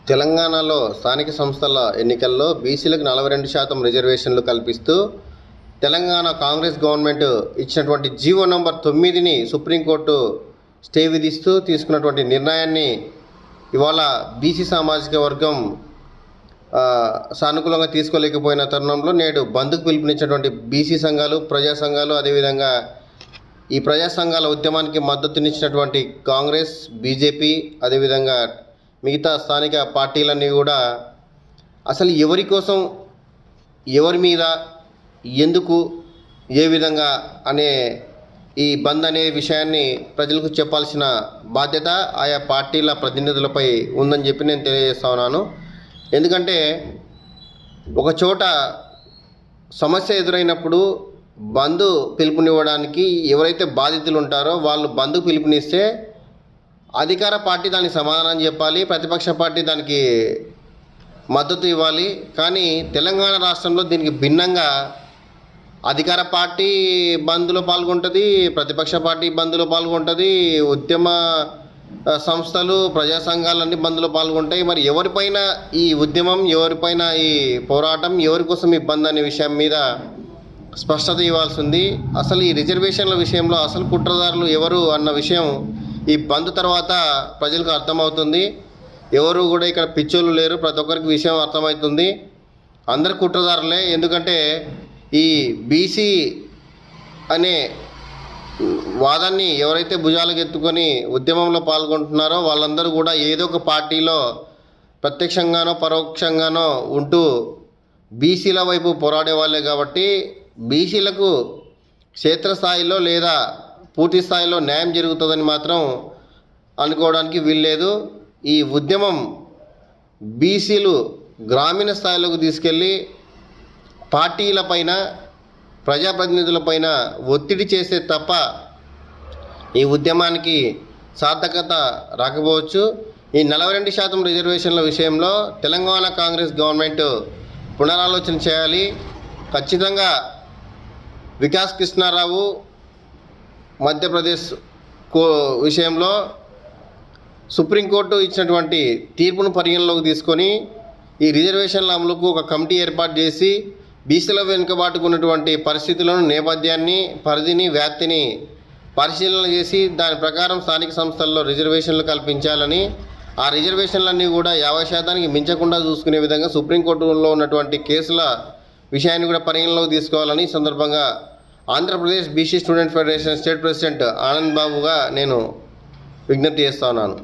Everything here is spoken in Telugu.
తెలంగాణలో స్థానిక సంస్థల ఎన్నికల్లో బీసీలకు 42% రిజర్వేషన్లు కల్పిస్తూ తెలంగాణ కాంగ్రెస్ గవర్నమెంట్ ఇచ్చినటువంటి జీవో నంబర్ 9ని సుప్రీంకోర్టు స్టే విధిస్తూ తీసుకున్నటువంటి నిర్ణయాన్ని ఇవాళ బీసీ సామాజిక వర్గం సానుకూలంగా తీసుకోలేకపోయిన తరుణంలో నేడు బంద్కు పిలుపునిచ్చినటువంటి బీసీ సంఘాలు, ప్రజా సంఘాలు, అదేవిధంగా ఈ ప్రజా సంఘాల ఉద్యమానికి మద్దతునిచ్చినటువంటి కాంగ్రెస్, బీజేపీ, అదేవిధంగా మిగతా స్థానిక పార్టీలన్నీ కూడా అసలు ఎవరి కోసం, ఎవరి మీద, ఎందుకు, ఏ విధంగా అనే ఈ బంద్ అనే విషయాన్ని ప్రజలకు చెప్పాల్సిన బాధ్యత ఆయా పార్టీల ప్రతినిధులపై ఉందని చెప్పి నేను తెలియజేస్తా ఉన్నాను. ఎందుకంటే ఒక చోట సమస్య ఎదురైనప్పుడు బంద్ పిలుపునివ్వడానికి ఎవరైతే బాధితులు ఉంటారో వాళ్ళు బంద్ పిలుపునిస్తే అధికార పార్టీ దానికి సమాధానం చెప్పాలి, ప్రతిపక్ష పార్టీ దానికి మద్దతు ఇవ్వాలి. కానీ తెలంగాణ రాష్ట్రంలో దీనికి భిన్నంగా అధికార పార్టీ బంద్లో పాల్గొంటుంది, ప్రతిపక్ష పార్టీ బంద్లో పాల్గొంటుంది, ఉద్యమ సంస్థలు, ప్రజా సంఘాలన్నీ బంద్లో పాల్గొంటాయి. మరి ఎవరిపైన ఈ ఉద్యమం, ఎవరిపైన ఈ పోరాటం, ఎవరి కోసం ఈ బంద్ అనే విషయం మీద స్పష్టత ఇవ్వాల్సి ఉంది. అసలు ఈ రిజర్వేషన్ల విషయంలో అసలు కుట్రదారులు ఎవరు అన్న విషయం ఈ బంద్ తర్వాత ప్రజలకు అర్థమవుతుంది. ఎవరు కూడా ఇక్కడ పిచ్చోళ్ళు లేరు, ప్రతి ఒక్కరికి విషయం అర్థమవుతుంది. అందరు కుట్రదారులే. ఎందుకంటే ఈ బీసీ అనే వాదాన్ని ఎవరైతే భుజాలకు ఎత్తుకొని ఉద్యమంలో పాల్గొంటున్నారో వాళ్ళందరూ కూడా ఏదో ఒక పార్టీలో ప్రత్యక్షంగానో పరోక్షంగానో ఉంటూ బీసీల వైపు పోరాడే వాళ్ళే. కాబట్టి బీసీలకు క్షేత్రస్థాయిలో లేదా పూర్తి స్థాయిలో న్యాయం జరుగుతుందని మాత్రం అనుకోవడానికి వీల్లేదు. ఈ ఉద్యమం బీసీలు గ్రామీణ స్థాయిలోకి తీసుకెళ్ళి పార్టీలపైన, ప్రజాప్రతినిధులపైన ఒత్తిడి చేస్తే తప్ప ఈ ఉద్యమానికి సార్థకత రాకపోవచ్చు. ఈ 42% రిజర్వేషన్ల విషయంలో తెలంగాణ కాంగ్రెస్ గవర్నమెంట్ పునరాలోచన చేయాలి. ఖచ్చితంగా వికాస్ కృష్ణారావు మధ్యప్రదేశ్ విషయంలో సుప్రీంకోర్టు ఇచ్చినటువంటి తీర్పును పరిగణలోకి తీసుకొని ఈ రిజర్వేషన్ల అమలుకు ఒక కమిటీ ఏర్పాటు చేసి బీసీల వెనుకబాటుకున్నటువంటి పరిస్థితులను, నేపథ్యాన్ని, పరిధిని, వ్యాప్తిని పరిశీలన చేసి దాని ప్రకారం స్థానిక సంస్థల్లో రిజర్వేషన్లు కల్పించాలని, ఆ రిజర్వేషన్లన్నీ కూడా 50% మించకుండా చూసుకునే విధంగా సుప్రీంకోర్టులో ఉన్నటువంటి కేసుల విషయాన్ని కూడా పరిగణలోకి తీసుకోవాలని ఈ సందర్భంగా Andhra Pradesh BC student federation state president Anand బాబుగా నేను విజ్ఞప్తి చేస్తా ఉన్నాను.